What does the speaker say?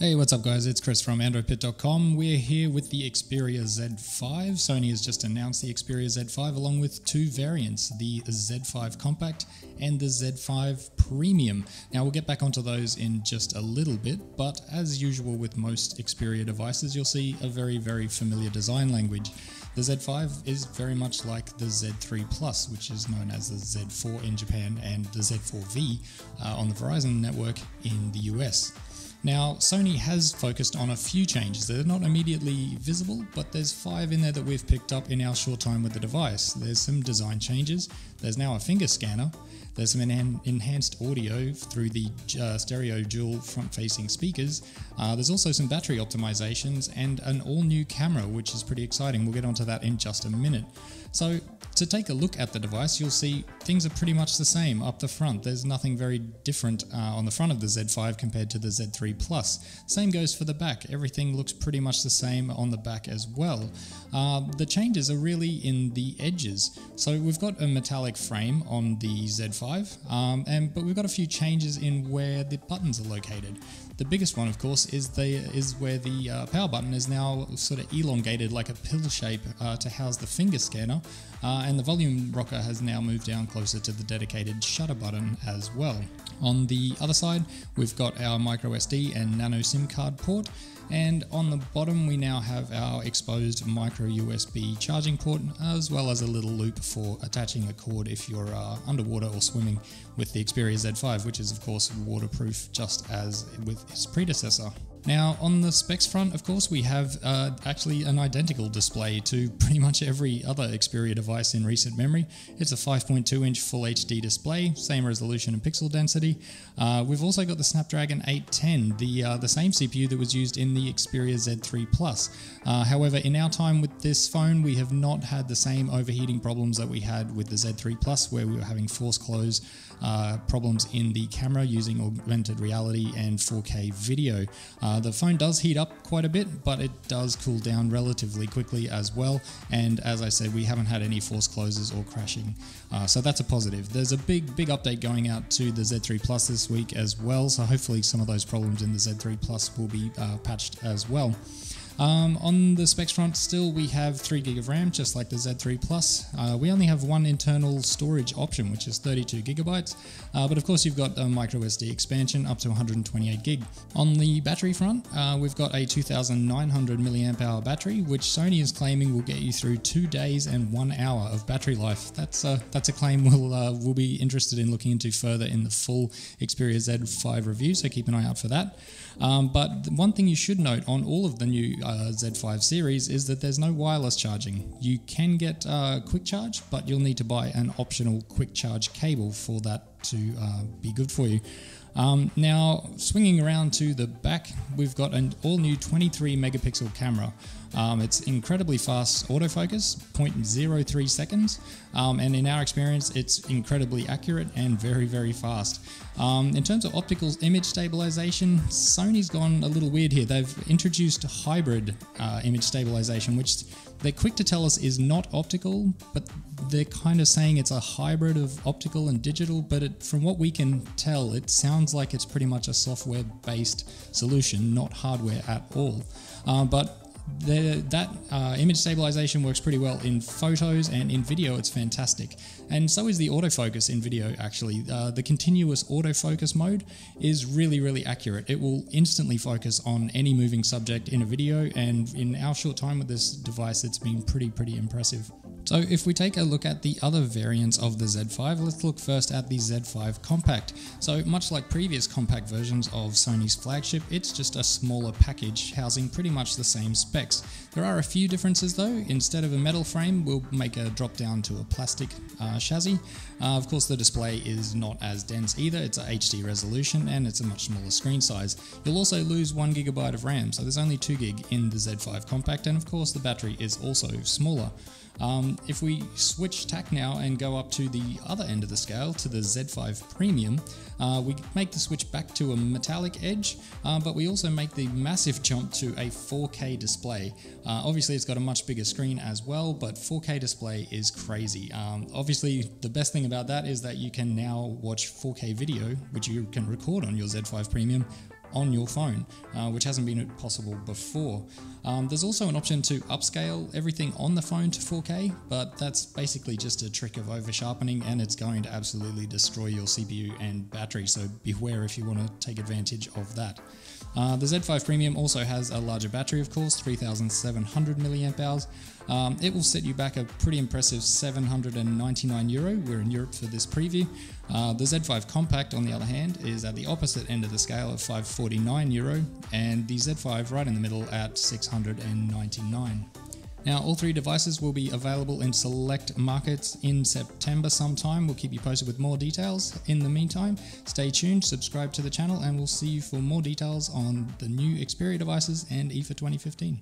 Hey, what's up guys, it's Chris from AndroidPit.com. We're here with the Xperia Z5. Sony has just announced the Xperia Z5 along with two variants, the Z5 Compact and the Z5 Premium. Now we'll get back onto those in just a little bit, but as usual with most Xperia devices, you'll see a very familiar design language. The Z5 is very much like the Z3 Plus, which is known as the Z4 in Japan and the Z4V on the Verizon network in the US. Now, Sony has focused on a few changes. They're not immediately visible, but there's 5 in there that we've picked up in our short time with the device. There's some design changes, there's now a finger scanner, there's some enhanced audio through the stereo dual front-facing speakers. There's also some battery optimizations and an all-new camera, which is pretty exciting. We'll get onto that in just a minute. So, to take a look at the device, you'll see things are pretty much the same up the front. There's nothing very different on the front of the Z5 compared to the Z3 Plus. Same goes for the back. Everything looks pretty much the same on the back as well. The changes are really in the edges. So we've got a metallic frame on the Z5, but we've got a few changes in where the buttons are located. The biggest one, of course, is where the power button is now sort of elongated like a pill shape to house the finger scanner, and the volume rocker has now moved down closer to the dedicated shutter button as well. On the other side, we've got our micro SD and nano SIM card port, and on the bottom we now have our exposed micro USB charging port, as well as a little loop for attaching a cord if you're underwater or swimming with the Xperia Z5, which is of course waterproof just as with its predecessor. Now on the specs front, of course, we have actually an identical display to pretty much every other Xperia device in recent memory. It's a 5.2-inch Full HD display, same resolution and pixel density. We've also got the Snapdragon 810, the same CPU that was used in the Xperia Z3 Plus. However, in our time with this phone, we have not had the same overheating problems that we had with the Z3 Plus, where we were having force close problems in the camera using augmented reality and 4K video. The phone does heat up quite a bit, but it does cool down relatively quickly as well. And as I said, we haven't had any force closes or crashing. So that's a positive. There's a big update going out to the Z3 Plus this week as well. So hopefully some of those problems in the Z3 Plus will be patched as well. On the specs front, still we have 3GB of RAM, just like the Z3 Plus. We only have one internal storage option, which is 32GB, but of course you've got a micro SD expansion up to 128GB. On the battery front, we've got a 2900 mAh battery, which Sony is claiming will get you through 2 days and 1 hour of battery life. That's a claim we'll be interested in looking into further in the full Xperia Z5 review, so keep an eye out for that. But one thing you should note on all of the new Z5 series is that there's no wireless charging. You can get quick charge, but you'll need to buy an optional quick charge cable for that to be good for you. Now, swinging around to the back, we've got an all-new 23 megapixel camera. It's incredibly fast autofocus, 0.03 seconds, and in our experience, it's incredibly accurate and very fast. In terms of optical image stabilization, Sony's gone a little weird here. They've introduced hybrid image stabilization, which they're quick to tell us is not optical, but they're kind of saying it's a hybrid of optical and digital, but from what we can tell, it sounds like it's pretty much a software-based solution, not hardware at all. But that image stabilization works pretty well in photos, and in video it's fantastic. And so is the autofocus in video, actually. The continuous autofocus mode is really accurate. It will instantly focus on any moving subject in a video, and in our short time with this device, it's been pretty impressive. So if we take a look at the other variants of the Z5, let's look first at the Z5 Compact. So much like previous compact versions of Sony's flagship, it's just a smaller package housing pretty much the same specs. There are a few differences though. Instead of a metal frame, we'll make a drop down to a plastic chassis. Of course, the display is not as dense either. It's a HD resolution and it's a much smaller screen size. You'll also lose 1GB of RAM, so there's only 2GB in the Z5 Compact, and of course the battery is also smaller. If we switch tack now and go up to the other end of the scale, to the Z5 Premium, we make the switch back to a metallic edge, but we also make the massive jump to a 4K display. Obviously it's got a much bigger screen as well, but 4K display is crazy. Obviously the best thing about that is that you can now watch 4K video, which you can record on your Z5 Premium, on your phone, which hasn't been possible before. There's also an option to upscale everything on the phone to 4K, but that's basically just a trick of over sharpening, and it's going to absolutely destroy your CPU and battery, so beware if you want to take advantage of that. The Z5 Premium also has a larger battery, of course, 3,700 milliamp hours. It will set you back a pretty impressive €799. We're in Europe for this preview. The Z5 Compact, on the other hand, is at the opposite end of the scale of €549, and the Z5 right in the middle at $699. Now, all three devices will be available in select markets in September sometime. We'll keep you posted with more details. In the meantime, stay tuned, subscribe to the channel, and we'll see you for more details on the new Xperia devices and IFA 2015.